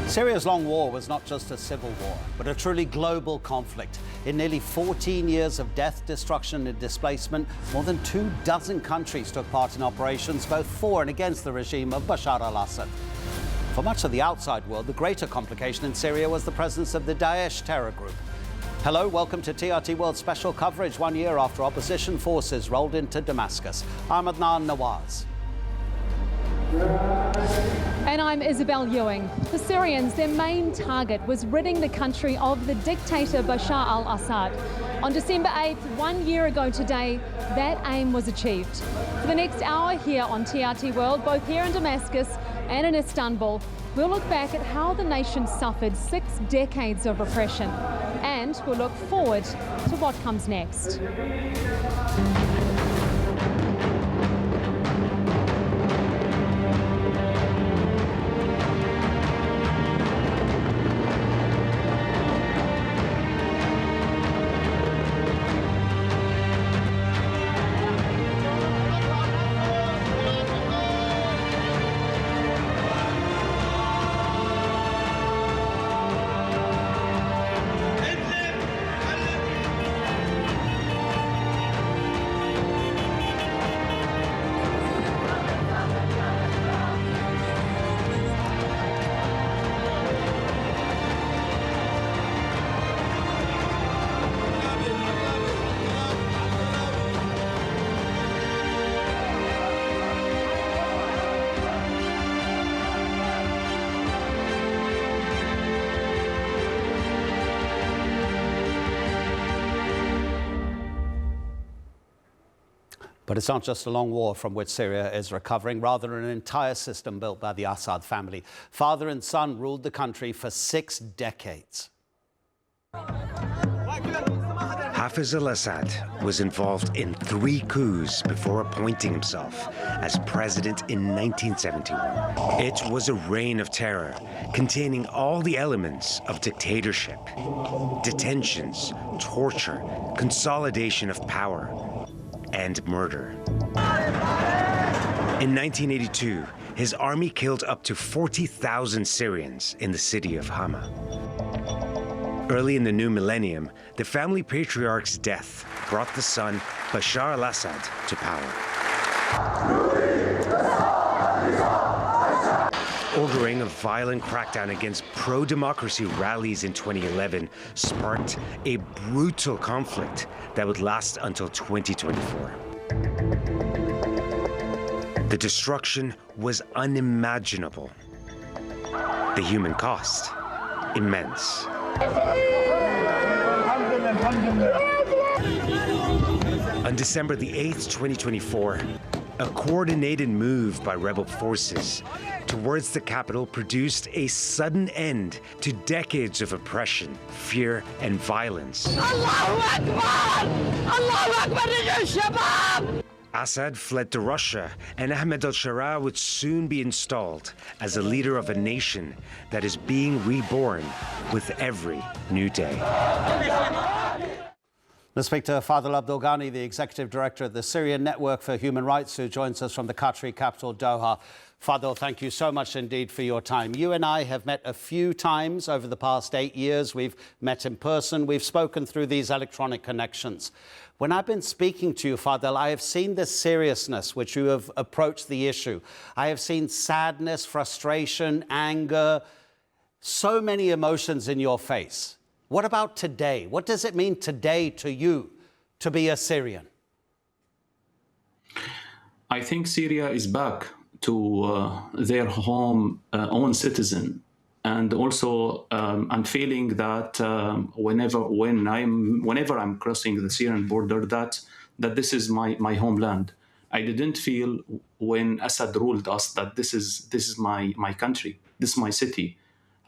Syria's long war was not just a civil war, but a truly global conflict. In nearly 14 years of death, destruction and displacement, more than 24 countries took part in operations both for and against the regime of Bashar al Assad. For much of the outside world, the greater complication in Syria was the presence of the Daesh terror group. Hello, welcome to TRT World special coverage 1 year after opposition forces rolled into Damascus. I'm Adnan Nawaz. And I'm Isabel Ewing. For Syrians, their main target was ridding the country of the dictator Bashar al Assad. On December 8th, 1 year ago today, that aim was achieved. For the next hour here on TRT World, both here in Damascus and in Istanbul, we'll look back at how the nation suffered 6 decades of repression, and we'll look forward to what comes next. But it's not just a long war from which Syria is recovering, rather an entire system built by the Assad family. Father and son ruled the country for 6 decades. Hafez al-Assad was involved in 3 coups before appointing himself as president in 1971. It was a reign of terror, containing all the elements of dictatorship: detentions, torture, consolidation of power, and murder. In 1982, his army killed up to 40,000 Syrians in the city of Hama. Early in the new millennium, the family patriarch's death brought the son, Bashar al Assad, to power. Ordering a violent crackdown against pro-democracy rallies in 2011 sparked a brutal conflict that would last until 2024. The destruction was unimaginable. The human cost, immense. On December the 8th, 2024, a coordinated move by rebel forces towards the capital produced a sudden end to decades of oppression, fear, and violence. Allahu Akbar! Allahu Akbar, Assad fled to Russia, and Ahmed al-Sharaa would soon be installed as a leader of a nation that is being reborn with every new day. Let's speak to Fadel Abdulghani, the Executive Director of the Syrian Network for Human Rights, who joins us from the Qatari capital, Doha. Fadel, thank you so much indeed for your time. You and I have met a few times over the past 8 years. We've met in person. We've spoken through these electronic connections. When I've been speaking to you, Fadel, I have seen the seriousness which you have approached the issue. I have seen sadness, frustration, anger, so many emotions in your face. What about today? What does it mean today to you to be a Syrian? I think Syria is back to their home own citizen. And also, I'm feeling that whenever I'm crossing the Syrian border, that this is my homeland. I didn't feel when Assad ruled us that this is my country, this is my city.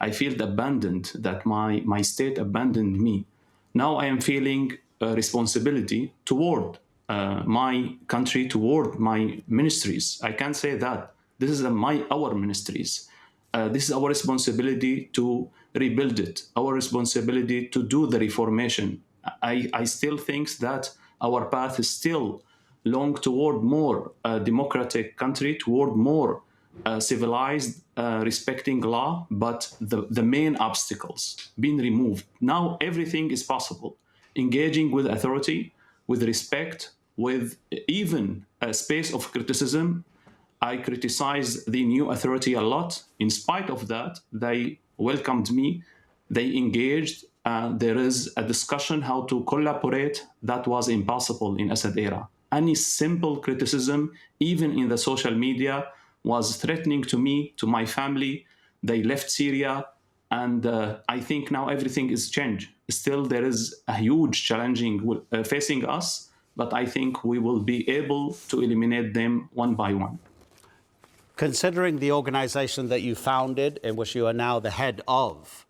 I feel abandoned, that my state abandoned me. Now I am feeling a responsibility toward my country, toward my ministries. I can say that this is our ministries. This is our responsibility to rebuild it, our responsibility to do the reformation. I still think that our path is still long toward more democratic country, toward more civilized respecting law, but the main obstacles being removed. Now everything is possible. Engaging with authority, with respect, with even a space of criticism. I criticized the new authority a lot. In spite of that, they welcomed me, they engaged. There is a discussion how to collaborate that was impossible in Assad era. Any simple criticism, even in the social media, was threatening to me, to my family. They left Syria, and I think now everything is changed. Still, there is a huge challenging facing us, but I think we will be able to eliminate them one by one. Considering the organization that you founded, in which you are now the head of,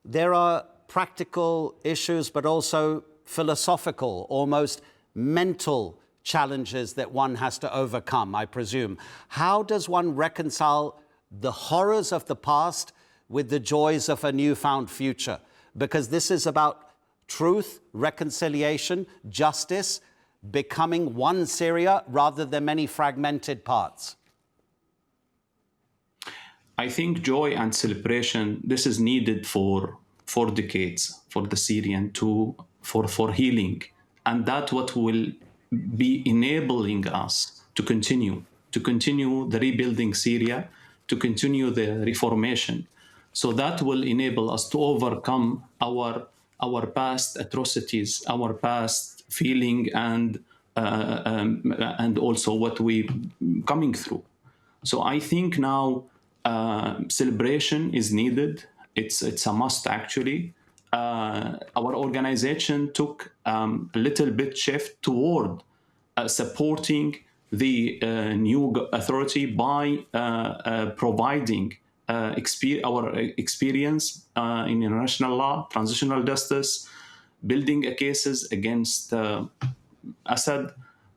there are practical issues, but also philosophical, almost mental challenges that one has to overcome, I presume. How does one reconcile the horrors of the past with the joys of a newfound future? Because this is about truth, reconciliation, justice, becoming one Syria rather than many fragmented parts. I think joy and celebration, this is needed for decades, for the Syrian for healing. And that's what will be enabling us to continue the rebuilding Syria, to continue the reformation. So that will enable us to overcome our past atrocities, our past feeling, and also what we coming through. So I think now celebration is needed. It's a must, actually. Our organization took a little bit shift toward supporting the new authority by providing our experience in international law, transitional justice, building cases against Assad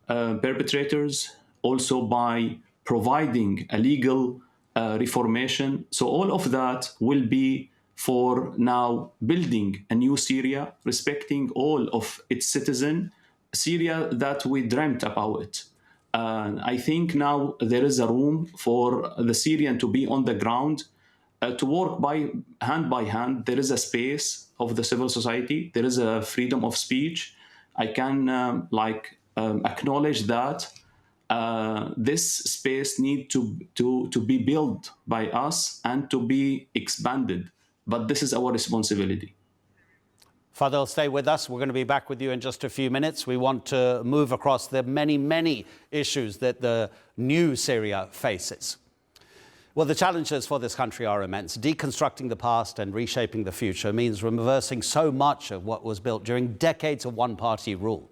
perpetrators, also by providing a legal reformation. So all of that will be for now building a new Syria, respecting all of its citizens, Syria that we dreamt about. I think now there is a room for the Syrian to be on the ground, to work by hand. There is a space of the civil society. There is a freedom of speech. I can acknowledge that this space needs to be built by us and to be expanded. But this is our responsibility. Fadel, stay with us. We're going to be back with you in just a few minutes. We want to move across the many, many issues that the new Syria faces. Well, the challenges for this country are immense. Deconstructing the past and reshaping the future means reversing so much of what was built during decades of one-party rule.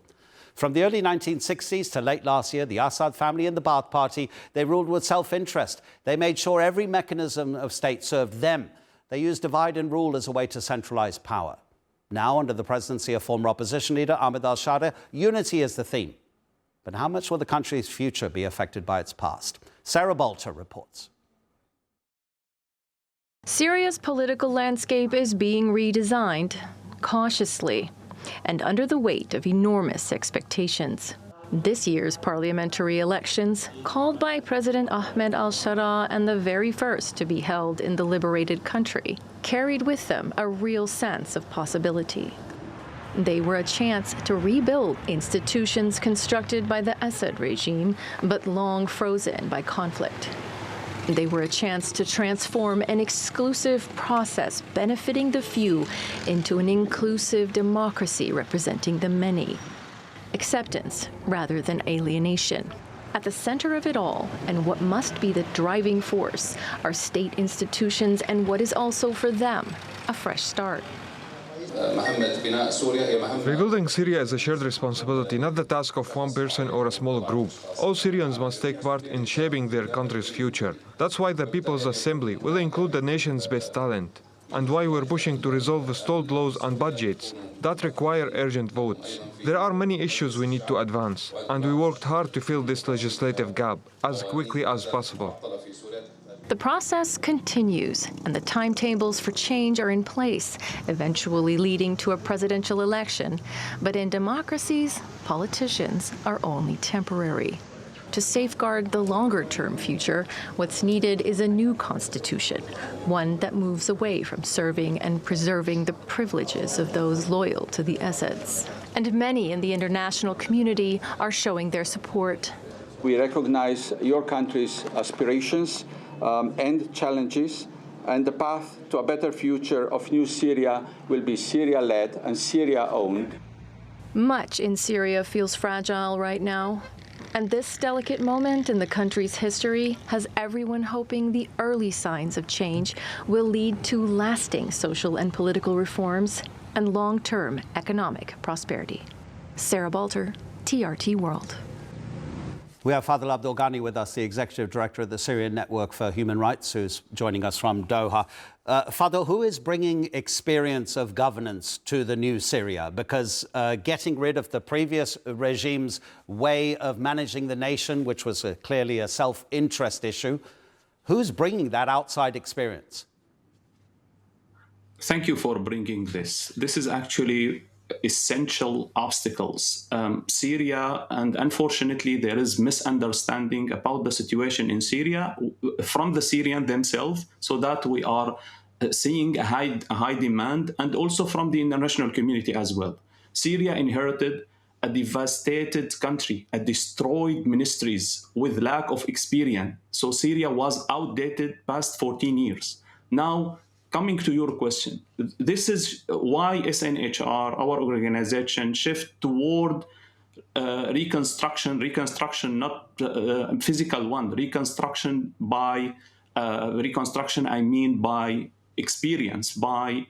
From the early 1960s to late last year, the Assad family and the Ba'ath Party, they ruled with self-interest. They made sure every mechanism of state served them. They used divide and rule as a way to centralize power. Now, under the presidency of former opposition leader Ahmed al-Sharaa, unity is the theme. But how much will the country's future be affected by its past? Sarah Bolter reports. Syria's political landscape is being redesigned cautiously and under the weight of enormous expectations. This year's parliamentary elections, called by President Ahmed al-Sharaa and the very first to be held in the liberated country, carried with them a real sense of possibility. They were a chance to rebuild institutions constructed by the Assad regime, but long frozen by conflict. They were a chance to transform an exclusive process benefiting the few into an inclusive democracy representing the many. Acceptance rather than alienation. At the center of it all, and what must be the driving force, are state institutions and what is also for them a fresh start. Rebuilding Syria is a shared responsibility, not the task of one person or a small group. All Syrians must take part in shaping their country's future. That's why the People's Assembly will include the nation's best talent, and why we're pushing to resolve the stalled laws and budgets that require urgent votes. There are many issues we need to advance, and we worked hard to fill this legislative gap as quickly as possible. The process continues, and the timetables for change are in place, eventually leading to a presidential election. But in democracies, politicians are only temporary. To safeguard the longer-term future, what's needed is a new constitution, one that moves away from serving and preserving the privileges of those loyal to the Assads. And many in the international community are showing their support. We recognize your country's aspirations and challenges, and the path to a better future of new Syria will be Syria-led and Syria-owned. Much in Syria feels fragile right now. And this delicate moment in the country's history has everyone hoping the early signs of change will lead to lasting social and political reforms and long-term economic prosperity. Sarah Balter, TRT World. We have Fadel Abdolghani with us, the Executive Director of the Syrian Network for Human Rights, who's joining us from Doha. Fadel, who is bringing experience of governance to the new Syria? Because getting rid of the previous regime's way of managing the nation, which was clearly a self-interest issue, who's bringing that outside experience? Thank you for bringing this. This is actually essential obstacles. Syria, and unfortunately there is misunderstanding about the situation in Syria from the Syrians themselves, so that we are seeing a high demand, and also from the international community as well. Syria inherited a devastated country, a destroyed ministries with lack of experience. So Syria was outdated past 14 years. Now, coming to your question, this is why SNHR, our organization, shift toward reconstruction, not physical one, reconstruction by I mean by experience, by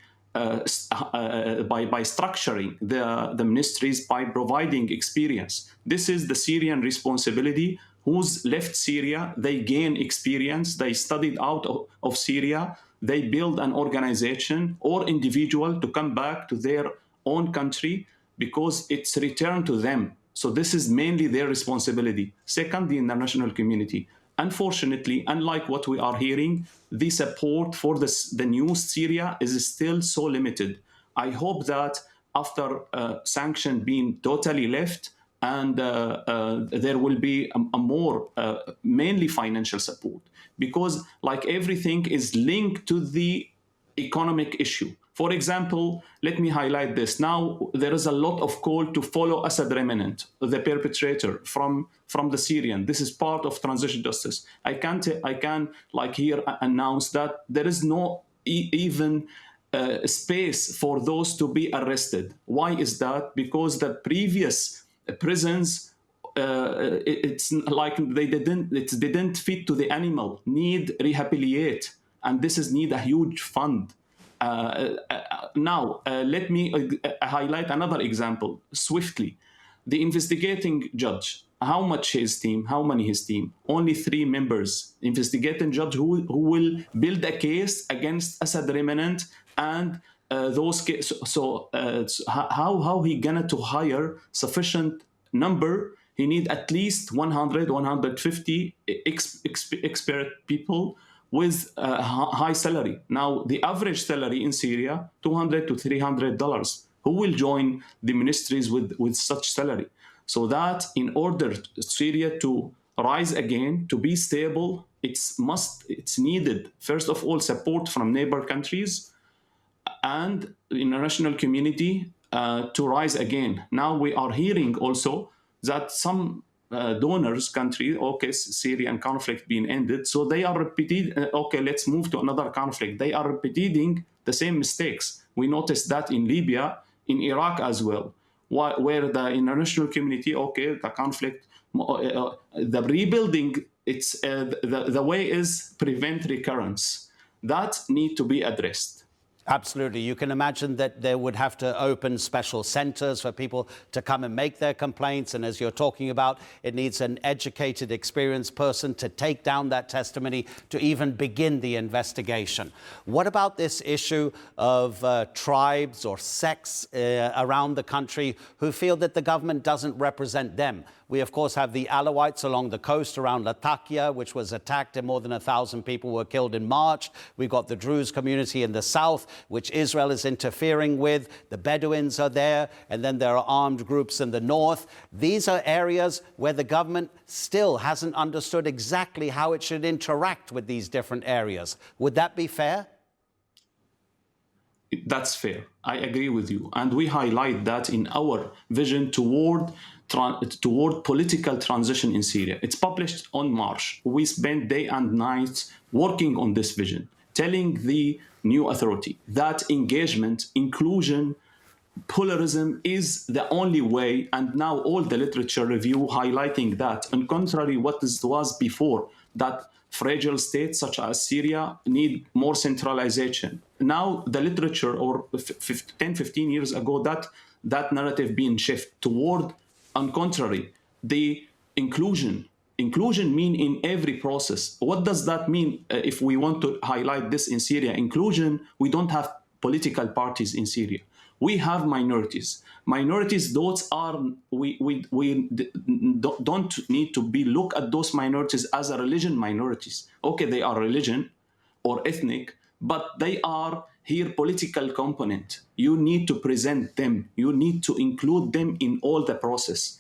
structuring the ministries, by providing experience. This is the Syrian responsibility. Who's left Syria, they gain experience, they studied out of Syria, they build an organization or individual to come back to their own country because it's returned to them. So this is mainly their responsibility. Second, the international community. Unfortunately, unlike what we are hearing, the support for the new Syria is still so limited. I hope that after sanction being totally left, and there will be a more mainly financial support, because like everything is linked to the economic issue. For example, let me highlight this. Now, there is a lot of call to follow Assad remnant, the perpetrator from the Syrian. This is part of transition justice. I can like here announce that there is no even space for those to be arrested. Why is that? Because the previous prisons, it's like they didn't fit to the animal, need rehabilitate, and this is need a huge fund. Now, let me highlight another example swiftly. The investigating judge, how much his team, how many his team? Only 3 members. Investigating judge who will build a case against Assad remnant and those cases. So how he gonna to hire sufficient number? He need at least 100, 150 expert people with a high salary. Now, the average salary in Syria, $200 to $300. Who will join the ministries with such salary? So that in order Syria to rise again, to be stable, it's needed, first of all, support from neighbor countries and the international community to rise again. Now we are hearing also that some donors country, okay, Syrian conflict being ended, so they are repeating, okay, let's move to another conflict. They are repeating the same mistakes. We noticed that in Libya, in Iraq as well, where the international community, okay, the conflict, the rebuilding, it's the way is prevent recurrence. That need to be addressed. Absolutely. You can imagine that they would have to open special centres for people to come and make their complaints. And as you're talking about, it needs an educated, experienced person to take down that testimony to even begin the investigation. What about this issue of tribes or sects around the country who feel that the government doesn't represent them? We, of course, have the Alawites along the coast around Latakia, which was attacked and more than 1,000 people were killed in March. We've got the Druze community in the south, which Israel is interfering with. The Bedouins are there, and then there are armed groups in the north. These are areas where the government still hasn't understood exactly how it should interact with these different areas. Would that be fair? That's fair. I agree with you. And we highlight that in our vision toward political transition in Syria. It's published on March. We spent day and night working on this vision, telling the new authority that engagement, inclusion, pluralism is the only way, and now all the literature review highlighting that. On contrary, what was before, that fragile states such as Syria need more centralization. Now the literature, or 10, 15 years ago, that narrative being shifted toward, on contrary, the inclusion. Inclusion mean in every process. What does that mean if we want to highlight this in Syria? Inclusion, we don't have political parties in Syria. We have minorities. Minorities, those are, we don't need to look at those minorities as a religion minorities. Okay, they are religion or ethnic, but they are here political component. You need to present them. You need to include them in all the process.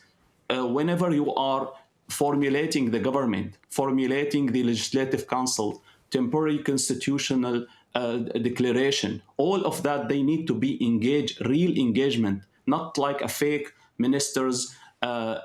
Whenever you are formulating the government, formulating the legislative council, temporary constitutional declaration, all of that, they need to be engaged, real engagement, not like a fake ministers.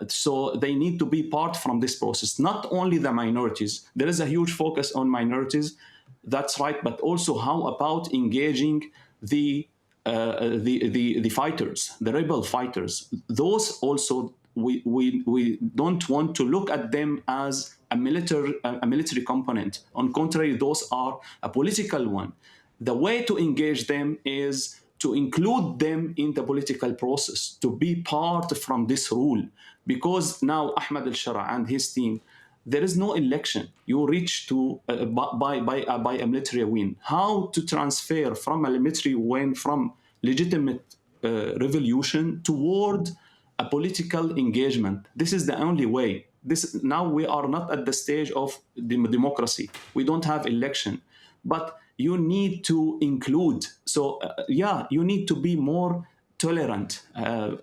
So they need to be part from this process. Not only the minorities. There is a huge focus on minorities. That's right, but also how about engaging the fighters, the rebel fighters? Those also we don't want to look at them as a military component. On contrary, those are a political one. The way to engage them is to include them in the political process, to be part from this rule. Because now Ahmed al-Shara and his team, there is no election. You reach to by a military win. How to transfer from a military win, from legitimate revolution toward a political engagement? This is the only way. Now we are not at the stage of democracy. We don't have election, but you need to include. So you need to be more tolerant.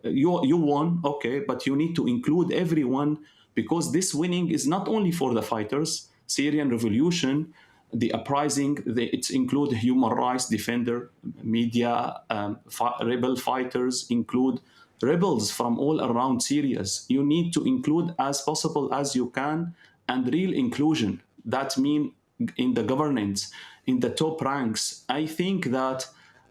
You won, okay, but you need to include everyone, because this winning is not only for the fighters. Syrian revolution, the uprising, it include human rights defender, media, rebel fighters, include rebels from all around Syria. You need to include as possible as you can, and real inclusion. That means in the governance, in the top ranks. I think that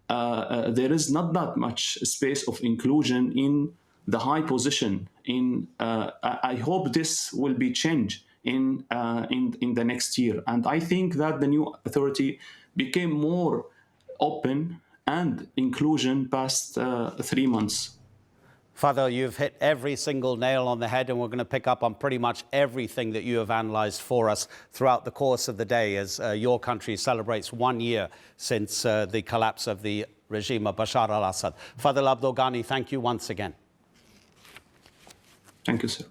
there is not that much space of inclusion in the high position. I hope this will be changed in the next year. And I think that the new authority became more open and inclusion past 3 months. Father, you've hit every single nail on the head, and we're going to pick up on pretty much everything that you have analysed for us throughout the course of the day as your country celebrates 1 year since the collapse of the regime of Bashar al Assad. Father Abdul-Ghani, thank you once again. Thank you, sir.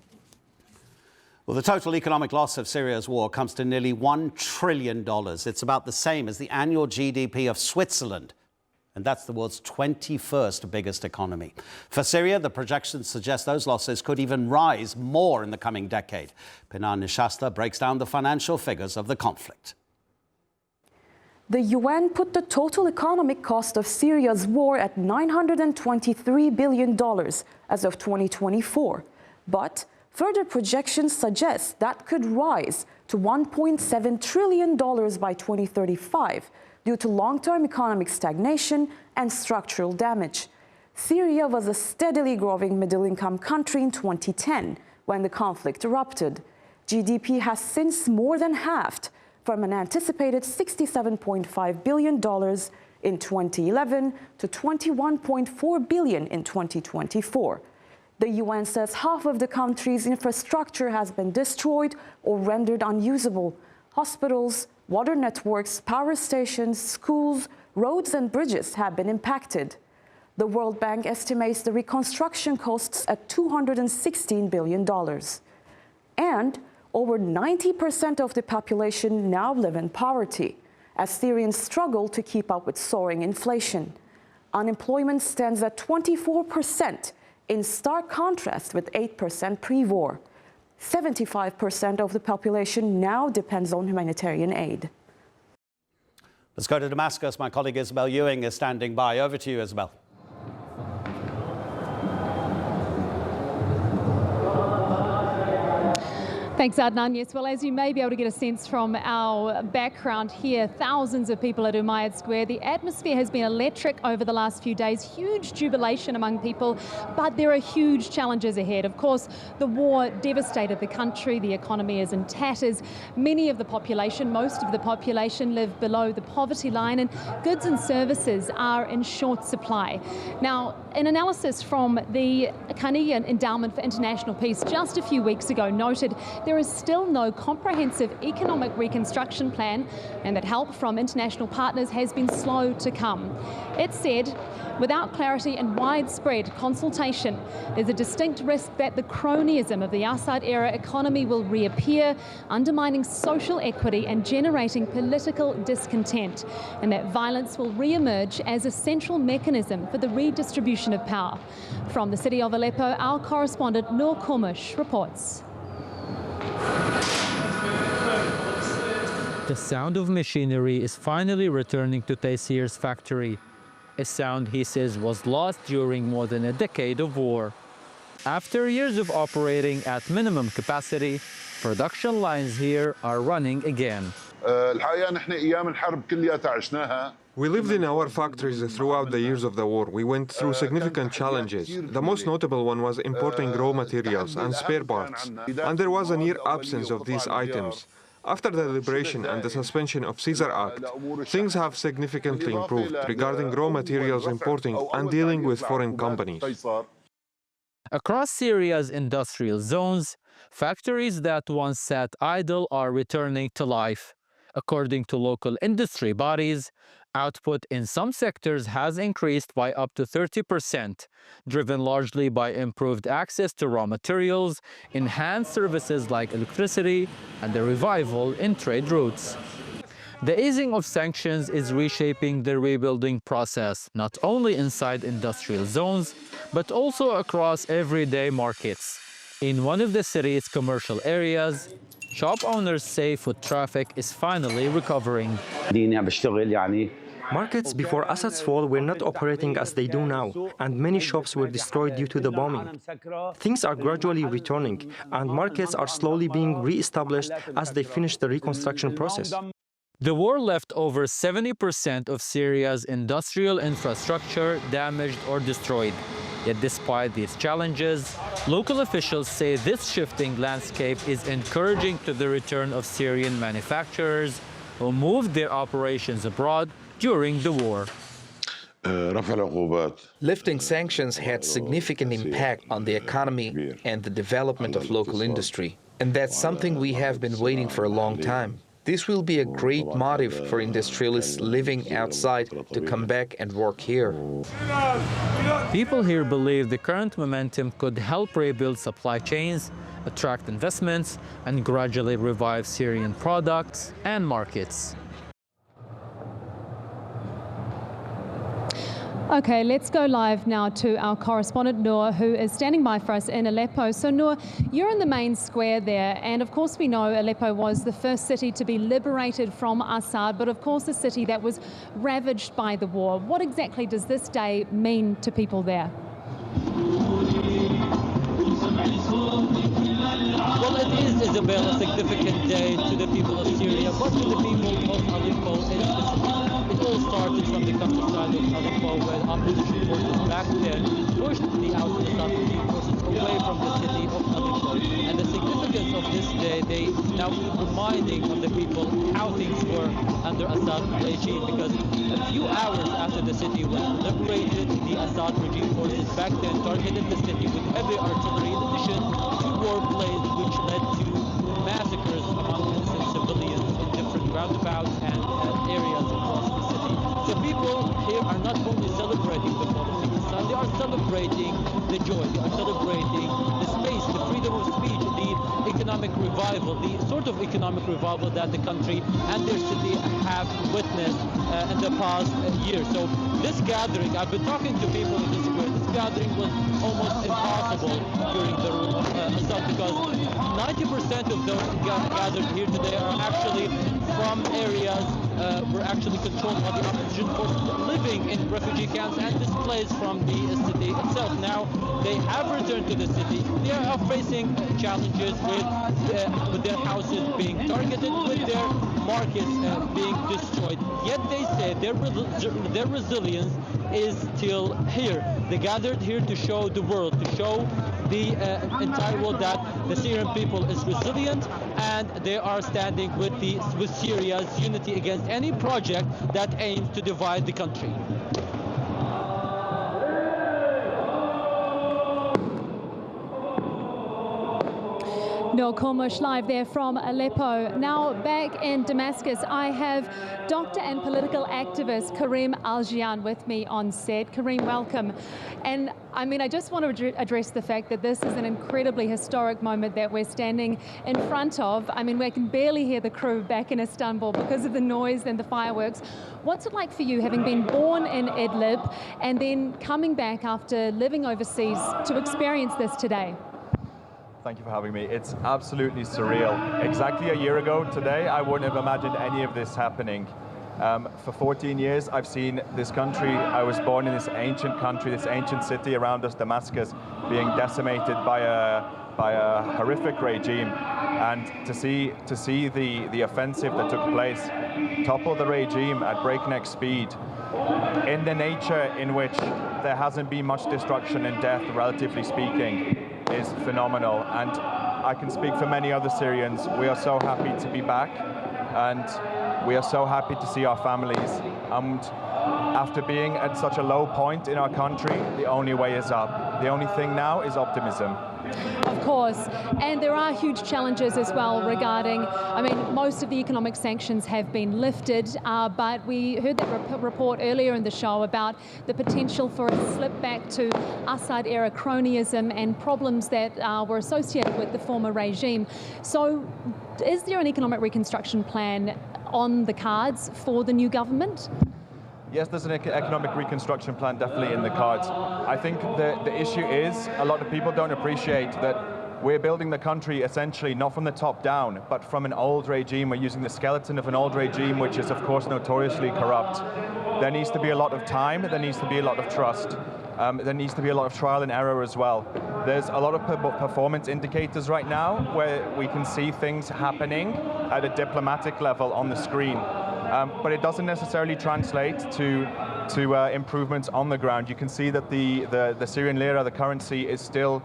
Well, the total economic loss of Syria's war comes to nearly $1 trillion. It's about the same as the annual GDP of Switzerland. And that's the world's 21st biggest economy. For Syria, the projections suggest those losses could even rise more in the coming decade. Pinar Nishasta breaks down the financial figures of the conflict. The UN put the total economic cost of Syria's war at $923 billion as of 2024. But further projections suggest that could rise to $1.7 trillion by 2035. Due to long-term economic stagnation and structural damage. Syria was a steadily growing middle-income country in 2010 when the conflict erupted. GDP has since more than halved from an anticipated $67.5 billion in 2011 to $21.4 billion in 2024. The UN says half of the country's infrastructure has been destroyed or rendered unusable. Hospitals, water networks, power stations, schools, roads and bridges have been impacted. The World Bank estimates the reconstruction costs at $216 billion. And over 90% of the population now live in poverty. as Syrians struggle to keep up with soaring inflation. Unemployment stands at 24%, in stark contrast with 8% pre-war. 75% of the population now depends on humanitarian aid. Let's go to Damascus. My colleague Isabel Ewing is standing by. Over to you, Isabel. Thanks, Adnan. Yes, well, as you may be able to get a sense from our background here, thousands of people at Umayyad Square. The atmosphere has been electric over the last few days. Huge jubilation among people, but there are huge challenges ahead. Of course, the war devastated the country. The economy is in tatters. Many of the population, most of the population, live below the poverty line, and goods and services are in short supply. Now, an analysis from the Carnegie Endowment for International Peace just a few weeks ago noted there is still no comprehensive economic reconstruction plan, and that help from international partners has been slow to come. It said, without clarity and widespread consultation, there's a distinct risk that the cronyism of the Assad-era economy will reappear, undermining social equity and generating political discontent, and that violence will re-emerge as a central mechanism for the redistribution of power. From the city of Aleppo, our correspondent Noor Kurmush reports. The sound of machinery is finally returning to Taysir's factory, a sound he says was lost during more than a decade of war. After years of operating at minimum capacity, production lines here are running again. We lived in our factories throughout the years of the war. We went through significant challenges. The most notable one was importing raw materials and spare parts, and there was a near absence of these items. After the liberation and the suspension of Caesar Act, things have significantly improved regarding raw materials importing and dealing with foreign companies. Across Syria's industrial zones, factories that once sat idle are returning to life. According to local industry bodies, output in some sectors has increased by up to 30%, driven largely by improved access to raw materials, enhanced services like electricity, and a revival in trade routes. The easing of sanctions is reshaping the rebuilding process, not only inside industrial zones, but also across everyday markets. In one of the city's commercial areas, shop owners say foot traffic is finally recovering. Markets before Assad's fall were not operating as they do now, and many shops were destroyed due to the bombing. Things are gradually returning, and markets are slowly being re-established as they finish the reconstruction process. The war left over 70% of Syria's industrial infrastructure damaged or destroyed. Yet despite these challenges, local officials say this shifting landscape is encouraging to the return of Syrian manufacturers who moved their operations abroad during the war. Lifting sanctions had significant impact on the economy and the development of local industry. And that's something we have been waiting for a long time. This will be a great motive for industrialists living outside to come back and work here. People here believe the current momentum could help rebuild supply chains, attract investments, and gradually revive Syrian products and markets. Okay, let's go live now to our correspondent Noor, who is standing by for us in Aleppo. So Noor, you're in the main square there, and of course we know Aleppo was the first city to be liberated from Assad, but of course a city that was ravaged by the war. What exactly does this day mean to people there? Well, it is, Isabel, a significant day to the people of Syria, but to the people of Aleppo specifically. It all started from the countryside of Aleppo, where opposition forces back then pushed the Assad forces away from the city of Aleppo. And the significance of this day, they now reminding of the people how things were under Assad regime, because a few hours after the city was liberated, the Assad regime forces back then targeted the city with heavy artillery in addition to warplanes, which led to massacres among innocent civilians in different roundabouts and areas across the city. So people here are not only celebrating the fall of Assad, they are celebrating the joy, they are celebrating the space, the freedom of speech, the economic economic revival, the sort of economic revival that the country and their city have witnessed in the past year. So this gathering, I've been talking to people in the square, this gathering was almost impossible during the rule of Assad, because 90% of those gathered here today are actually from areas were actually controlled by the opposition forces, living in refugee camps and displaced from the city itself. Now they have returned to the city. They are facing challenges with their houses being targeted, with their markets being destroyed. Yet they say their resilience is still here. They gathered here to show the world, to show the entire world that the Syrian people is resilient, and they are standing with Syria's unity against any project that aims to divide the country. Noel Kormush live there from Aleppo. Now back in Damascus, I have doctor and political activist Karim Al-Jian with me on set. Karim, welcome. And I mean, I just want to address the fact that this is an incredibly historic moment that we're standing in front of. I mean, we can barely hear the crew back in Istanbul because of the noise and the fireworks. What's it like for you, having been born in Idlib and then coming back after living overseas to experience this today? Thank you for having me. It's absolutely surreal. Exactly a year ago today, I wouldn't have imagined any of this happening. For 14 years, I've seen this country. I was born in this ancient country, this ancient city around us, Damascus, being decimated by a horrific regime. And to see the offensive that took place, topple the regime at breakneck speed, in the nature in which there hasn't been much destruction and death, relatively speaking, is phenomenal. And I can speak for many other Syrians. We are so happy to be back, and we are so happy to see our families. And after being at such a low point in our country, the only way is up. The only thing now is optimism. Of course, and there are huge challenges as well regarding, I mean, most of the economic sanctions have been lifted, but we heard that report earlier in the show about the potential for a slip back to Assad-era cronyism and problems that were associated with the former regime. So is there an economic reconstruction plan on the cards for the new government? Yes, there's an economic reconstruction plan definitely in the cards. I think the issue is a lot of people don't appreciate that we're building the country essentially not from the top down, but from an old regime. We're using the skeleton of an old regime, which is of course notoriously corrupt. There needs to be a lot of time, there needs to be a lot of trust. There needs to be a lot of trial and error as well. There's a lot of performance indicators right now where we can see things happening at a diplomatic level on the screen. But it doesn't necessarily translate to improvements on the ground. You can see that the Syrian lira, the currency, is still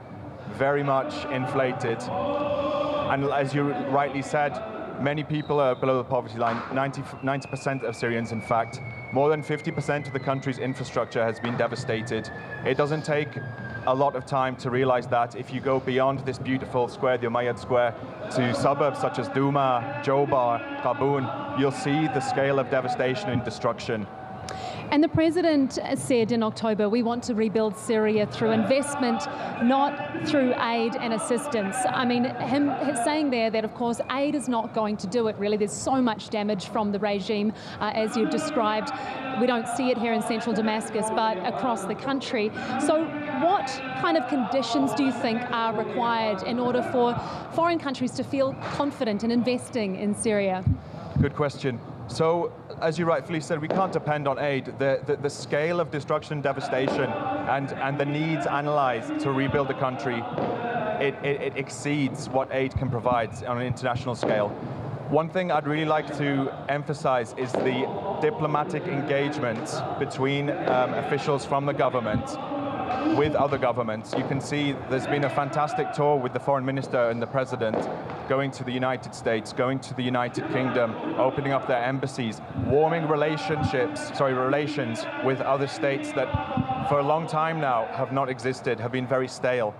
very much inflated. And as you rightly said, many people are below the poverty line, 90% of Syrians, in fact. More than 50% of the country's infrastructure has been devastated. It doesn't take a lot of time to realize that. If you go beyond this beautiful square, the Umayyad Square, to suburbs such as Douma, Jobar, Qaboon, you'll see the scale of devastation and destruction. And the president said in October, we want to rebuild Syria through investment, not through aid and assistance. I mean, him saying there that, of course, aid is not going to do it, really. There's so much damage from the regime, as you've described. We don't see it here in central Damascus, but across the country. So what kind of conditions do you think are required in order for foreign countries to feel confident in investing in Syria? Good question. So, as you rightfully said, we can't depend on aid. The scale of destruction and devastation and the needs analyzed to rebuild the country, it exceeds what aid can provide on an international scale. One thing I'd really like to emphasize is the diplomatic engagement between officials from the government with other governments. You can see there's been a fantastic tour with the foreign minister and the president going to the United States, going to the United Kingdom, opening up their embassies, warming relations with other states that for a long time now have not existed, have been very stale.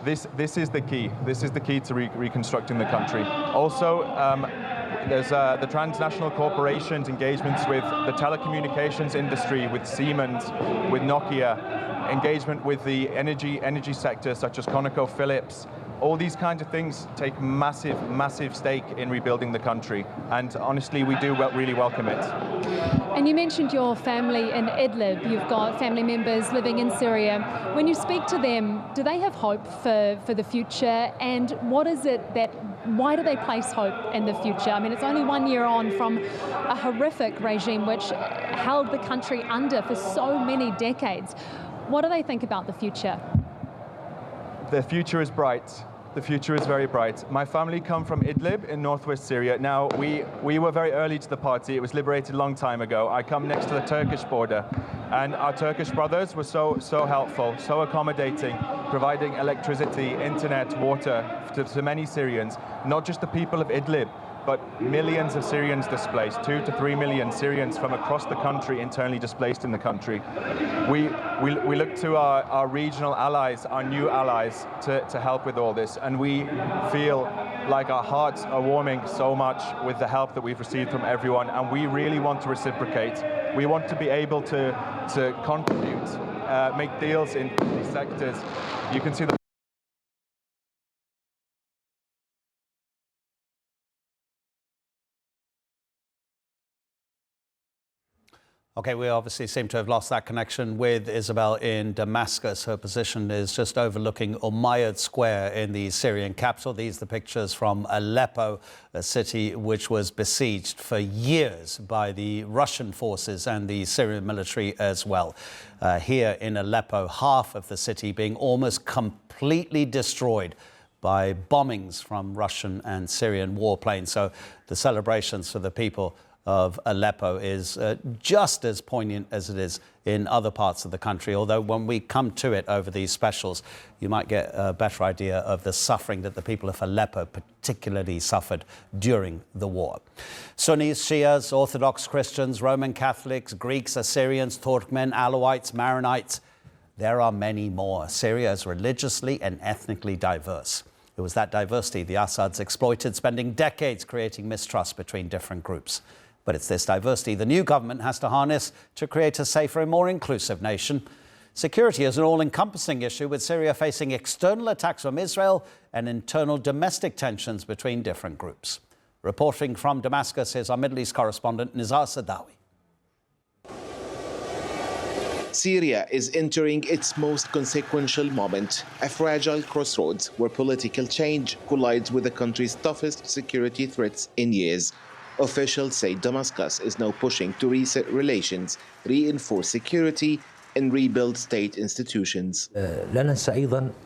This is the key. This is the key to reconstructing the country. Also, there's the transnational corporations engagements with the telecommunications industry, with Siemens, with Nokia, engagement with the energy sector such as ConocoPhillips, All these kinds of things take massive stake in rebuilding the country, and honestly, we do really welcome it. And you mentioned your family in Idlib. You've got family members living in Syria. When you speak to them, do they have hope for the future? And what is it why do they place hope in the future? I mean, it's only 1 year on from a horrific regime which held the country under for so many decades. What do they think about the future? The future is bright. The future is very bright. My family come from Idlib in northwest Syria. Now, we were very early to the party. It was liberated a long time ago. I come next to the Turkish border, and our Turkish brothers were so helpful, so accommodating, providing electricity, internet, water to many Syrians, not just the people of Idlib, but millions of Syrians displaced, 2 to 3 million Syrians from across the country internally displaced in the country. We look to our regional allies, our new allies, to help with all this, and we feel like our hearts are warming so much with the help that we've received from everyone, and we really want to reciprocate. We want to be able to contribute, make deals in these sectors. You can see the Okay, we obviously seem to have lost that connection with Isabel in Damascus. Her position is just overlooking Umayyad Square in the Syrian capital. These are the pictures from Aleppo, a city which was besieged for years by the Russian forces and the Syrian military as well. Here in Aleppo, half of the city being almost completely destroyed by bombings from Russian and Syrian warplanes. So the celebrations for the people of Aleppo is just as poignant as it is in other parts of the country, although when we come to it over these specials, you might get a better idea of the suffering that the people of Aleppo particularly suffered during the war. Sunnis, Shias, Orthodox Christians, Roman Catholics, Greeks, Assyrians, Turkmen, Alawites, Maronites, there are many more. Syria is religiously and ethnically diverse. It was that diversity the Assads exploited, spending decades creating mistrust between different groups. But it's this diversity the new government has to harness to create a safer and more inclusive nation. Security is an all-encompassing issue, with Syria facing external attacks from Israel and internal domestic tensions between different groups. Reporting from Damascus is our Middle East correspondent, Nizar Sadawi. Syria is entering its most consequential moment, a fragile crossroads where political change collides with the country's toughest security threats in years. Officials say Damascus is now pushing to reset relations, reinforce security, and rebuild state institutions.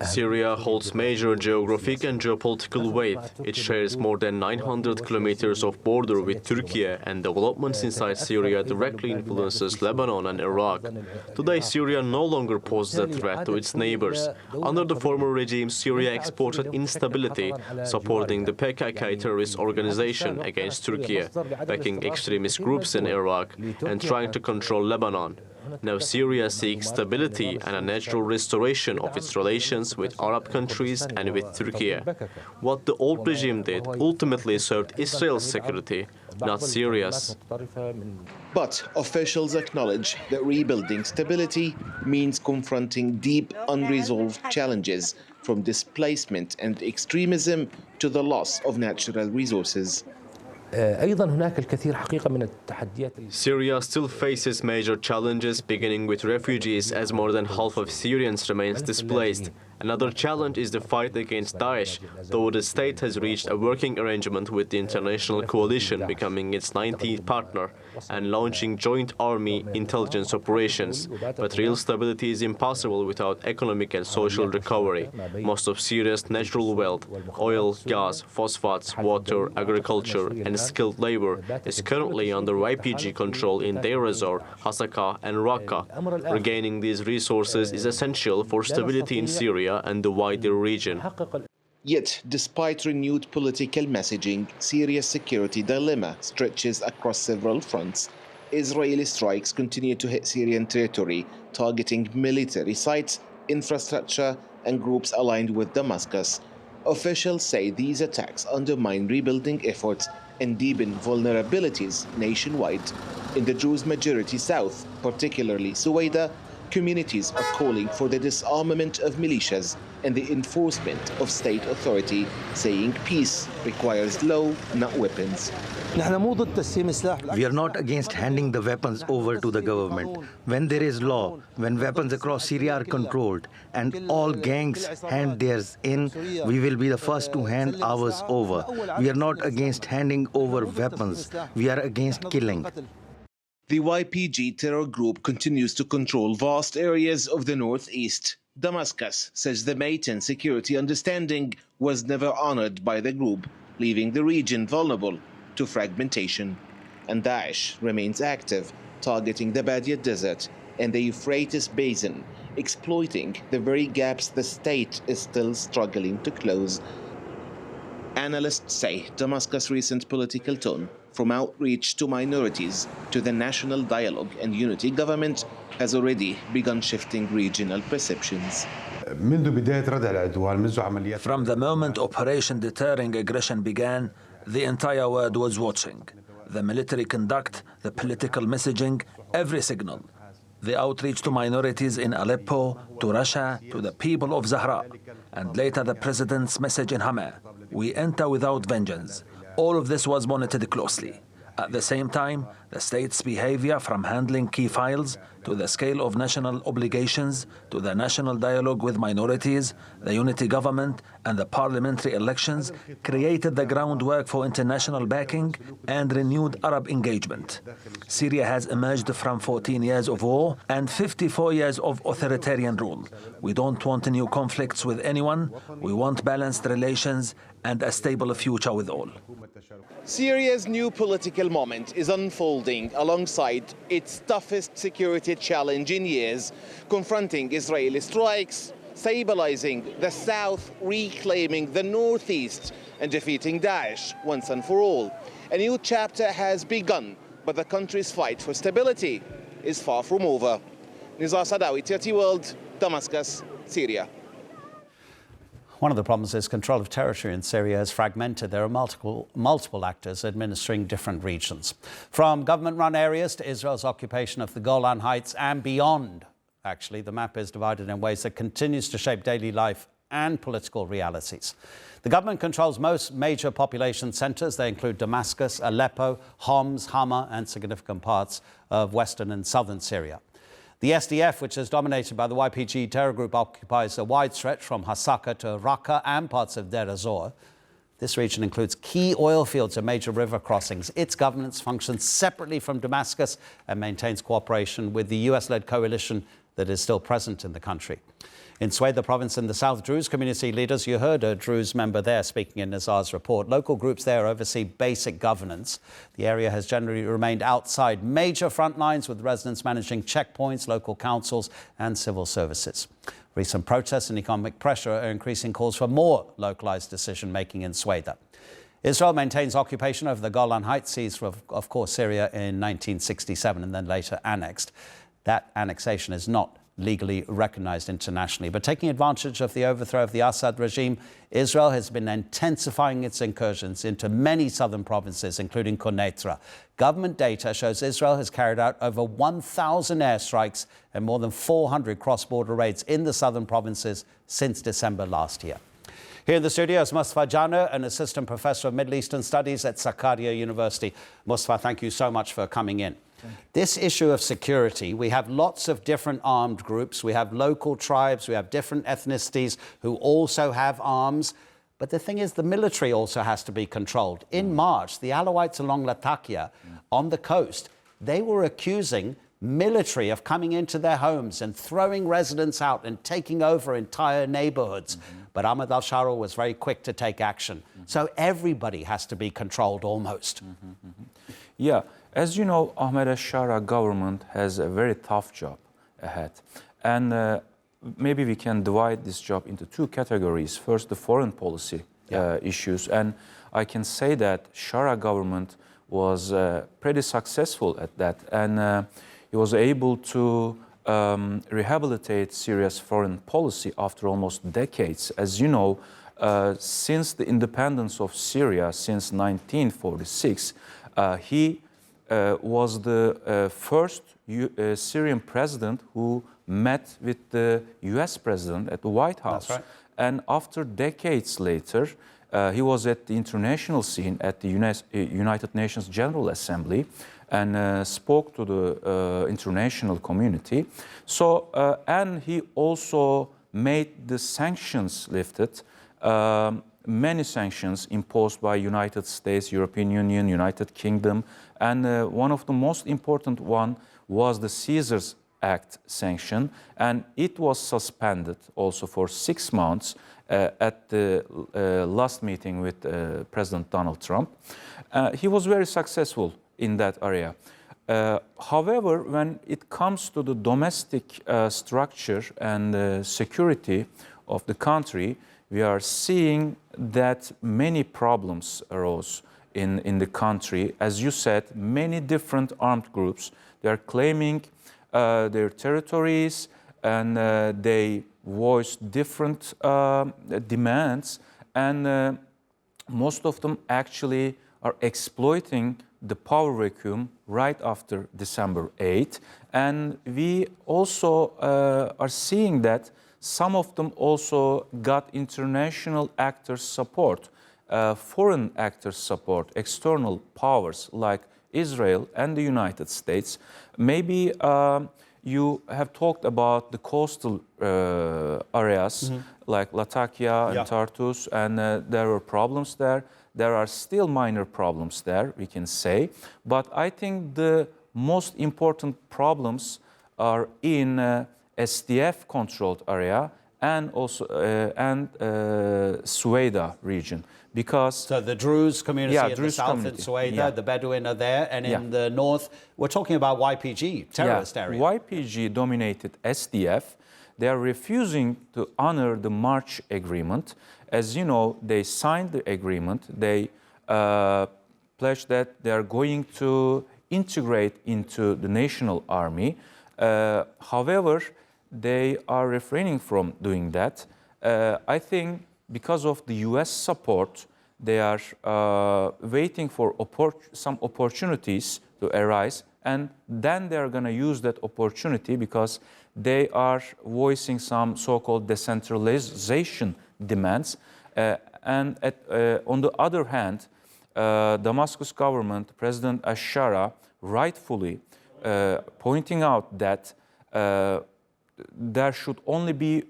Syria holds major geographic and geopolitical weight. It shares more than 900 kilometers of border with Türkiye, and developments inside Syria directly influences Lebanon and Iraq. Today, Syria no longer poses a threat to its neighbors. Under the former regime, Syria exported instability, supporting the PKK terrorist organization against Türkiye, backing extremist groups in Iraq, and trying to control Lebanon. Now Syria seeks stability and a natural restoration of its relations with Arab countries and with Türkiye. What the old regime did ultimately served Israel's security, not Syria's. But officials acknowledge that rebuilding stability means confronting deep, unresolved challenges, from displacement and extremism to the loss of natural resources. Syria still faces major challenges, beginning with refugees, as more than half of Syrians remains displaced. Another challenge is the fight against Daesh, though the state has reached a working arrangement with the international coalition, becoming its 19th partner and launching joint army intelligence operations. But real stability is impossible without economic and social recovery. Most of Syria's natural wealth, oil, gas, phosphates, water, agriculture, and skilled labor is currently under YPG control in Deir ez-Zor, Hasaka, and Raqqa. Regaining these resources is essential for stability in Syria and the wider region. Yet, despite renewed political messaging, Syria's security dilemma stretches across several fronts. Israeli strikes continue to hit Syrian territory, targeting military sites, infrastructure, and groups aligned with Damascus. Officials say these attacks undermine rebuilding efforts and deepen vulnerabilities nationwide. In the Druze majority south, particularly Suwaida, Communities are calling for the disarmament of militias and the enforcement of state authority, saying peace requires law, not weapons. We are not against handing the weapons over to the government. When there is law, when weapons across Syria are controlled and all gangs hand theirs in, we will be the first to hand ours over. We are not against handing over weapons. We are against killing. The YPG terror group continues to control vast areas of the northeast. Damascus says the Mayton security understanding was never honored by the group, leaving the region vulnerable to fragmentation. And Daesh remains active, targeting the Badia Desert and the Euphrates Basin, exploiting the very gaps the state is still struggling to close. Analysts say Damascus' recent political tone, from outreach to minorities to the national dialogue and unity government, has already begun shifting regional perceptions. From the moment Operation Deterring Aggression began, the entire world was watching. The military conduct, the political messaging, every signal. The outreach to minorities in Aleppo, to Russia, to the people of Zahra, and later the president's message in Hama. We enter without vengeance. All of this was monitored closely. At the same time, the state's behavior, from handling key files to the scale of national obligations to the national dialogue with minorities, the unity government and the parliamentary elections, created the groundwork for international backing and renewed Arab engagement. Syria has emerged from 14 years of war and 54 years of authoritarian rule. We don't want new conflicts with anyone. We want balanced relations and a stable future with all. Syria's new political moment is unfolding alongside its toughest security challenge in years, confronting Israeli strikes, stabilizing the south, reclaiming the northeast, and defeating Daesh once and for all. A new chapter has begun, but the country's fight for stability is far from over. Nizar Sadawi, TRT World, Damascus, Syria. One of the problems is control of territory in Syria is fragmented. There are multiple actors administering different regions. From government-run areas to Israel's occupation of the Golan Heights and beyond. Actually, the map is divided in ways that continues to shape daily life and political realities. The government controls most major population centers. They include Damascus, Aleppo, Homs, Hama, and significant parts of western and southern Syria. The SDF, which is dominated by the YPG terror group, occupies a wide stretch from Hasaka to Raqqa and parts of Deir ez-Zor. This region includes key oil fields and major river crossings. Its governance functions separately from Damascus and maintains cooperation with the US-led coalition that is still present in the country. In Sueda province in the south, Druze community leaders, you heard a Druze member there speaking in Nizar's report. Local groups there oversee basic governance. The area has generally remained outside major front lines, with residents managing checkpoints, local councils and civil services. Recent protests and economic pressure are increasing calls for more localized decision-making in Sueda. Israel maintains occupation over the Golan Heights, seized, of course, Syria in 1967 and then later annexed. That annexation is not legally recognized internationally. But taking advantage of the overthrow of the Assad regime, Israel has been intensifying its incursions into many southern provinces, including Quneitra. Government data shows Israel has carried out over 1,000 airstrikes and more than 400 cross-border raids in the southern provinces since December last year. Here in the studio is Mustafa Jano, an assistant professor of Middle Eastern Studies at Sakarya University. Mustafa, thank you so much for coming in. This issue of security, we have lots of different armed groups. We have local tribes, we have different ethnicities who also have arms. But the thing is, the military also has to be controlled. In March, the Alawites along Latakia on the coast, they were accusing military of coming into their homes and throwing residents out and taking over entire neighborhoods. But Ahmed al-Shara was very quick to take action. So everybody has to be controlled almost. Yeah. As you know, Ahmed al-Shara government has a very tough job ahead. And maybe we can divide this job into two categories. First, the foreign policy issues. And I can say that Shara government was pretty successful at that. And he was able to rehabilitate Syria's foreign policy after almost decades. As you know, since the independence of Syria, since 1946, he was the first Syrian president who met with the US president at the White House. That's right. And after decades later, he was at the international scene at the United Nations General Assembly and spoke to the international community. So, and he also made the sanctions lifted, many sanctions imposed by United States, European Union, United Kingdom, and one of the most important one was the Caesars Act sanction, and it was suspended also for 6 months at the last meeting with President Donald Trump. He was very successful in that area. However, when it comes to the domestic structure and security of the country, we are seeing that many problems arose in the country. As you said, many different armed groups, they are claiming their territories, and they voice different demands, and most of them actually are exploiting the power vacuum right after December 8. And we also are seeing that some of them also got international actors' support, foreign actors' support, external powers like Israel and the United States. Maybe you have talked about the coastal areas like Latakia and Tartus, and there were problems there. There are still minor problems there, we can say. But I think the most important problems are in SDF-controlled area and also Sueda region. Because so the Druze community in the south community. in Sueda, the Bedouin are there, and in the north, we're talking about YPG, terrorist area. YPG dominated SDF. They are refusing to honor the March agreement. As you know, they signed the agreement. They pledged that they are going to integrate into the national army. However, they are refraining from doing that. I think because of the US support, they are waiting for some opportunities to arise, and then they are going to use that opportunity because they are voicing some so-called decentralization demands. And on the other hand, Damascus government, President Ashara, rightfully pointing out that there should only be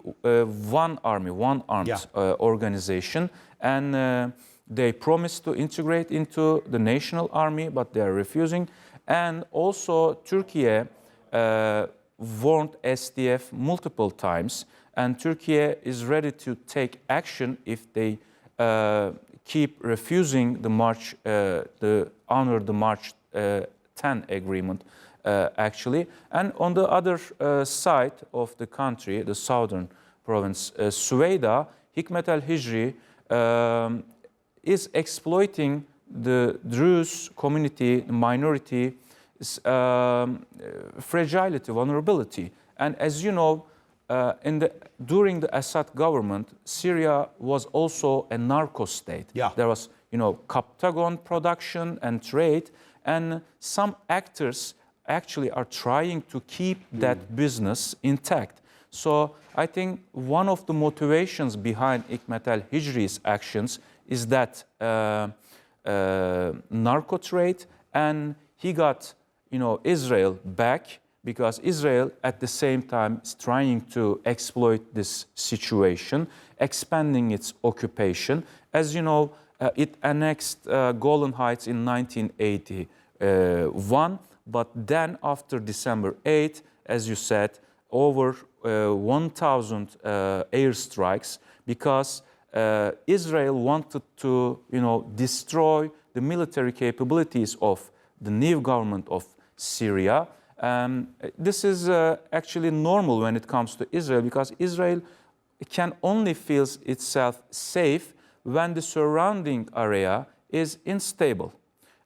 one army, one armed organization, and they promised to integrate into the national army, but they are refusing. And also Türkiye warned SDF multiple times, and Türkiye is ready to take action if they keep refusing the March, honor the March 10 agreement. Actually, and on the other side of the country, the southern province, Sueda, Hikmet al-Hijri is exploiting the Druze community, the minority's fragility, vulnerability. And as you know, during the Assad government, Syria was also a narco state. There was, Captagon production and trade, and some actors actually are trying to keep that business intact. So I think one of the motivations behind Hikmet al-Hijri's actions is that narco trade, and he got Israel back because Israel at the same time is trying to exploit this situation, expanding its occupation. As you know, it annexed Golan Heights in 1981. But then after December 8, as you said, over 1,000 airstrikes because Israel wanted to, destroy the military capabilities of the new government of Syria. This is actually normal when it comes to Israel because Israel can only feel itself safe when the surrounding area is unstable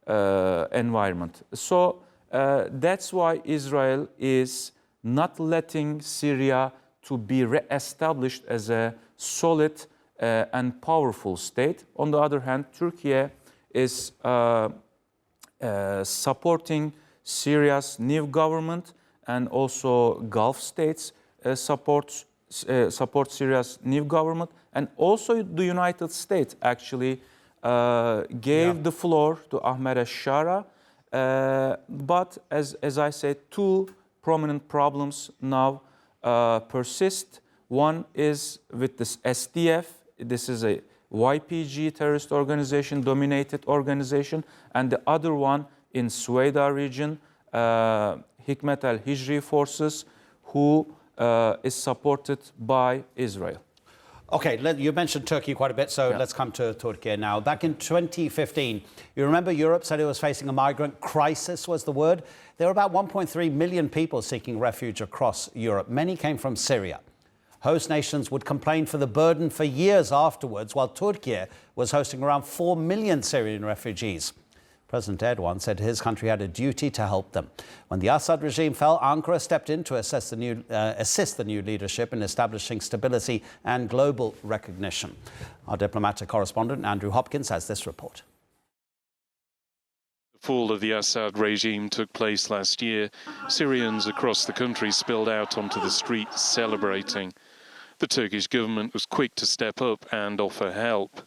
environment. So that's why Israel is not letting Syria to be re-established as a solid and powerful state. On the other hand, Türkiye is supporting Syria's new government, and also Gulf states support Syria's new government, and also the United States actually gave the floor to Ahmed al-Shara. But as I said, two prominent problems now persist. One is with this SDF. This is a YPG terrorist organization, dominated organization, and the other one in Sueda region, Hikmet al-Hijri forces, who is supported by Israel. Okay, you mentioned Turkey quite a bit, so let's come to Türkiye now. Back in 2015, you remember Europe said it was facing a migrant crisis, was the word. There were about 1.3 million people seeking refuge across Europe. Many came from Syria. Host nations would complain for the burden for years afterwards, while Türkiye was hosting around 4 million Syrian refugees. President Erdogan said his country had a duty to help them. When the Assad regime fell, Ankara stepped in to assist the new leadership in establishing stability and global recognition. Our diplomatic correspondent Andrew Hopkins has this report. The fall of the Assad regime took place last year. Syrians across the country spilled out onto the streets celebrating. The Turkish government was quick to step up and offer help.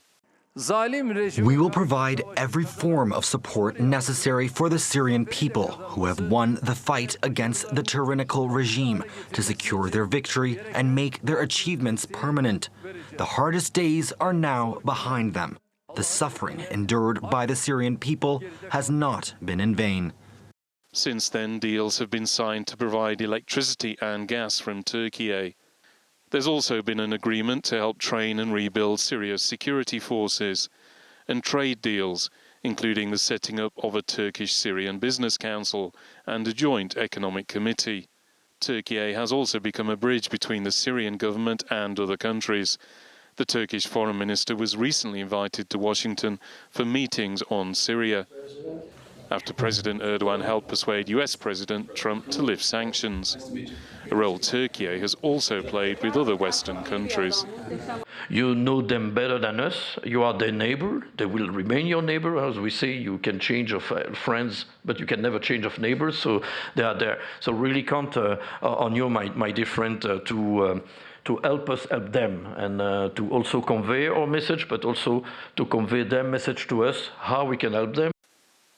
We will provide every form of support necessary for the Syrian people who have won the fight against the tyrannical regime to secure their victory and make their achievements permanent. The hardest days are now behind them. The suffering endured by the Syrian people has not been in vain. Since then, deals have been signed to provide electricity and gas from Türkiye. There's also been an agreement to help train and rebuild Syria's security forces, and trade deals, including the setting up of a Turkish-Syrian business council and a joint economic committee. Türkiye has also become a bridge between the Syrian government and other countries. The Turkish foreign minister was recently invited to Washington for meetings on Syria, after President Erdogan helped persuade US President Trump to lift sanctions, a role Türkiye has also played with other Western countries. You know them better than us. You are their neighbor. They will remain your neighbor. As we say, you can change of friends, but you can never change of neighbors. So they are there. So really count on you, my dear friend, to help us help them, and to also convey our message, but also to convey their message to us, how we can help them.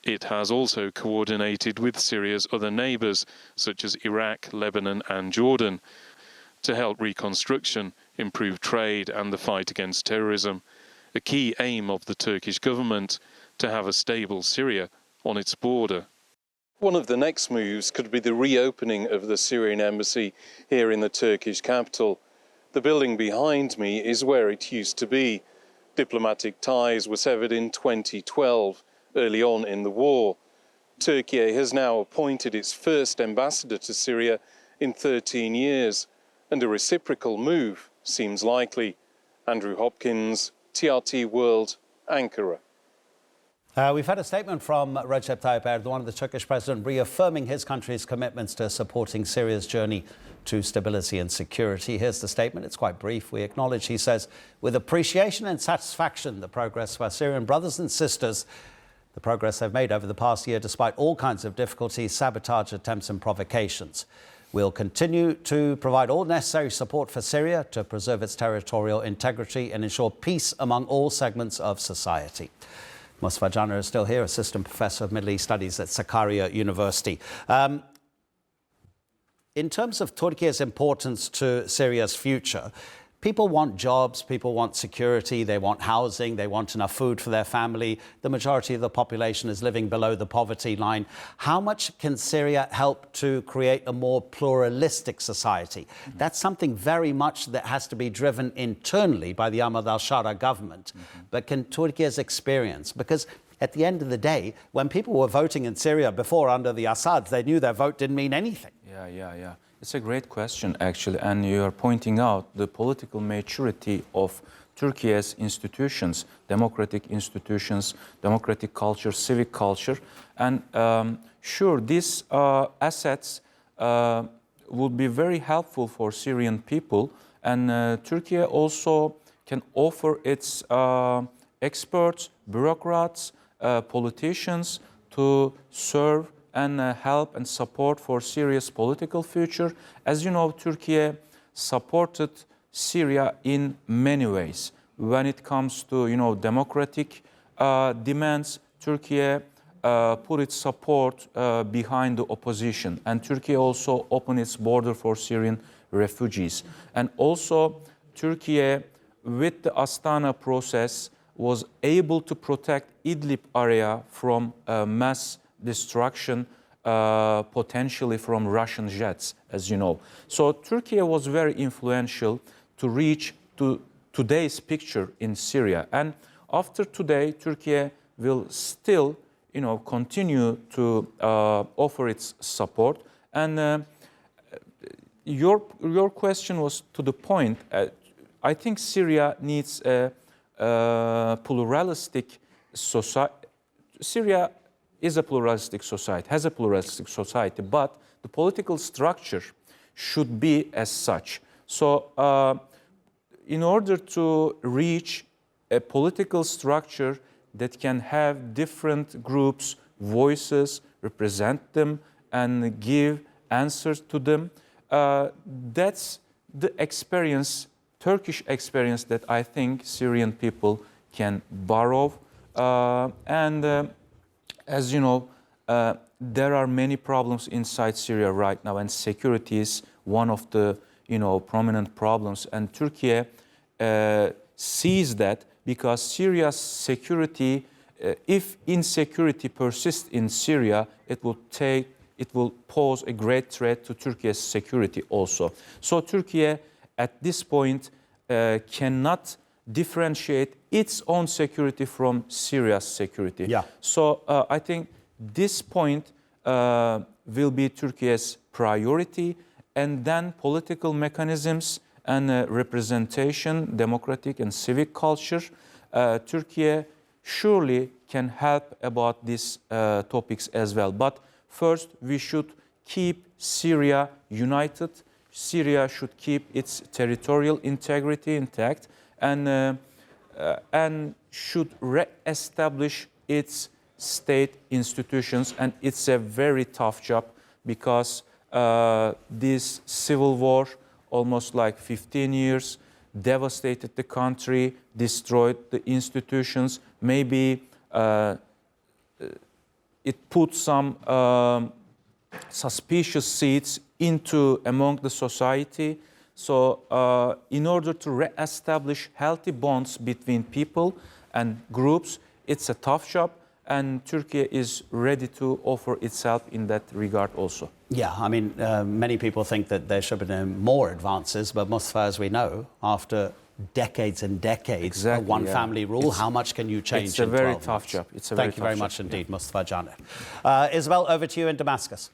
It has also coordinated with Syria's other neighbours, such as Iraq, Lebanon and Jordan, to help reconstruction, improve trade and the fight against terrorism, a key aim of the Turkish government to have a stable Syria on its border. One of the next moves could be the reopening of the Syrian embassy here in the Turkish capital. The building behind me is where it used to be. Diplomatic ties were severed in 2012. Early on in the war. Türkiye has now appointed its first ambassador to Syria in 13 years, and a reciprocal move seems likely. Andrew Hopkins, TRT World, Ankara. We've had a statement from Recep Tayyip Erdogan, the Turkish president, reaffirming his country's commitments to supporting Syria's journey to stability and security. Here's the statement. It's quite brief. We acknowledge, he says, with appreciation and satisfaction, the progress of our Syrian brothers and sisters, the progress they've made over the past year, despite all kinds of difficulties, sabotage attempts and provocations. We'll continue to provide all necessary support for Syria to preserve its territorial integrity and ensure peace among all segments of society. Mustafa Caner is still here, Assistant Professor of Middle East Studies at Sakarya University. In terms of Turkey's importance to Syria's future, people want jobs, people want security, they want housing, they want enough food for their family. The majority of the population is living below the poverty line. How much can Syria help to create a more pluralistic society? That's something very much that has to be driven internally by the Ahmed al-Shara government. But can Turkey's experience, because at the end of the day, when people were voting in Syria before under the Assads, they knew their vote didn't mean anything. Yeah. It's a great question, actually, and you are pointing out the political maturity of Turkey's institutions, democratic culture, civic culture. And sure, these assets would be very helpful for Syrian people, and Turkey also can offer its experts, bureaucrats, politicians to serve and help and support for Syria's political future. As you know, Türkiye supported Syria in many ways. When it comes to, democratic demands, Türkiye put its support behind the opposition. And Türkiye also opened its border for Syrian refugees. And also, Türkiye, with the Astana process, was able to protect Idlib area from mass destruction, potentially from Russian jets, as you know. So Türkiye was very influential to reach to today's picture in Syria. And after today, Türkiye will still, continue to offer its support. And your question was to the point. I think Syria needs a pluralistic society. Syria is a pluralistic society, has a pluralistic society, but the political structure should be as such. So in order to reach a political structure that can have different groups, voices, represent them, and give answers to them, that's the experience, Turkish experience, that I think Syrian people can borrow. As you know, there are many problems inside Syria right now, and security is one of the prominent problems. And Türkiye sees that, because Syria's security, if insecurity persists in Syria, it will pose a great threat to Turkey's security also. So Türkiye at this point cannot differentiate its own security from Syria's security. Yeah. So I think this point will be Turkey's priority, and then political mechanisms and representation, democratic and civic culture. Türkiye surely can help about these topics as well. But first, we should keep Syria united. Syria should keep its territorial integrity intact, and should re-establish its state institutions. And it's a very tough job, because this civil war, almost like 15 years, devastated the country, destroyed the institutions. Maybe it put some suspicious seeds among the society. So in order to re-establish healthy bonds between people and groups, it's a tough job, and Türkiye is ready to offer its help in that regard also. Yeah, I mean, many people think that there should have been more advances, but Mustafa, as we know, after decades and decades of one-family rule, how much can you change in 12 months? It's a very tough job. Thank you very much indeed, Mustafa Caner. Isabel, over to you in Damascus.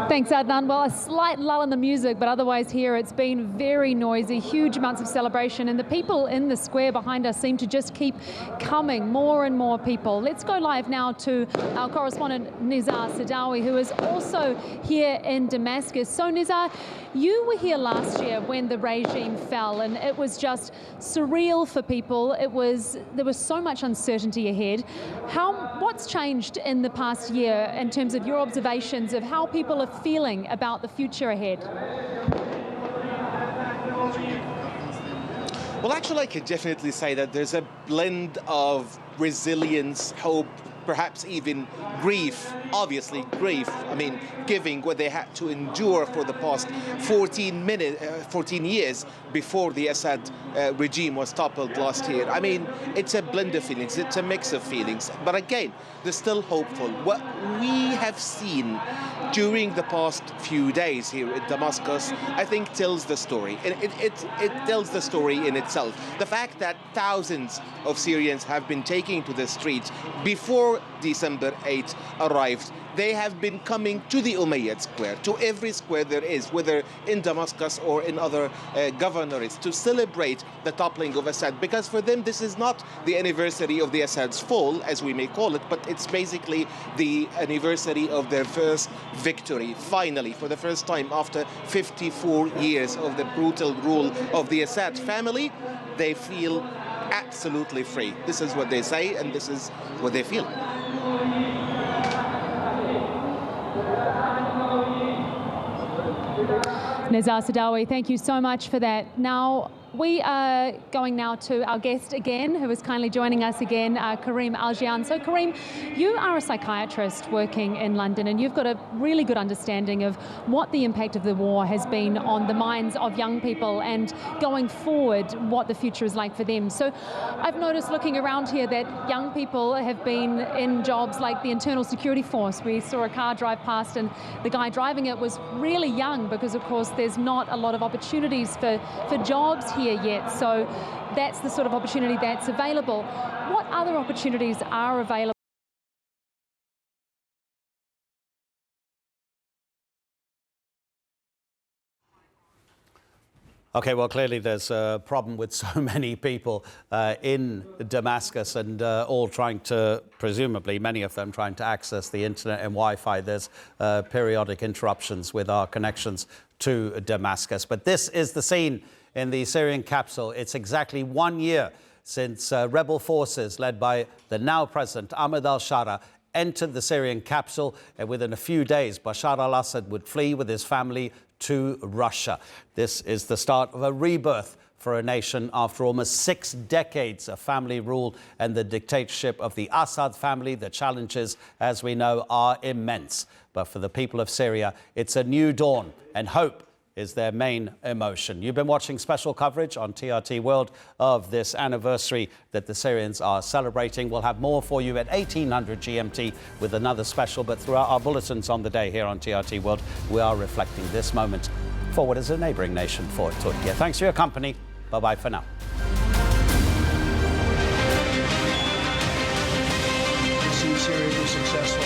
Thanks, Adnan. Well, a slight lull in the music, but otherwise here it's been very noisy, huge amounts of celebration, and the people in the square behind us seem to just keep coming, more and more people. Let's go live now to our correspondent Nizar Sadawi, who is also here in Damascus. So Nizar, you were here last year when the regime fell, and it was just surreal for people. There was so much uncertainty ahead. What's changed in the past year in terms of your observations of how people are feeling about the future ahead? Well, actually, I can definitely say that there's a blend of resilience, hope, perhaps even grief, obviously grief. I mean, given what they had to endure for the past 14 years before the Assad regime was toppled last year. I mean, it's a blend of feelings, it's a mix of feelings. But again, they're still hopeful. What we have seen during the past few days here in Damascus, I think tells the story. It tells the story in itself. The fact that thousands of Syrians have been taking to the streets before December 8 arrived. They have been coming to the Umayyad Square, to every square there is, whether in Damascus or in other governorates, to celebrate the toppling of Assad. Because for them, this is not the anniversary of the Assad's fall, as we may call it, but it's basically the anniversary of their first victory. Finally, for the first time after 54 years of the brutal rule of the Assad family, they feel absolutely free. This is what they say, and this is what they feel. Nizar Sadawi, thank you so much for that. Now, we are going now to our guest again, who is kindly joining us again, Karim Aljian. So, Karim, you are a psychiatrist working in London, and you've got a really good understanding of what the impact of the war has been on the minds of young people and going forward, what the future is like for them. So, I've noticed looking around here that young people have been in jobs like the internal security force. We saw a car drive past, and the guy driving it was really young because, of course, there's not a lot of opportunities for jobs here yet, so that's the sort of opportunity that's available. What other opportunities are available? Okay, well, clearly there's a problem with so many people in Damascus and all trying to, presumably, many of them trying to access the internet and Wi-Fi. There's periodic interruptions with our connections to Damascus. But this is the scene in the Syrian capital. It's exactly 1 year since rebel forces led by the now President Ahmed al-Shara entered the Syrian capital, and within a few days Bashar al Assad would flee with his family to Russia. This is the start of a rebirth for a nation after almost 6 decades of family rule and the dictatorship of the Assad family. The challenges, as we know, are immense. But for the people of Syria, it's a new dawn, and hope is their main emotion. You've been watching special coverage on TRT World of this anniversary that the Syrians are celebrating. We'll have more for you at 1800 GMT with another special, but throughout our bulletins on the day here on TRT World, we are reflecting this moment for what is a neighbouring nation for Türkiye. Thanks for your company. Bye-bye for now. To see Syria be successful.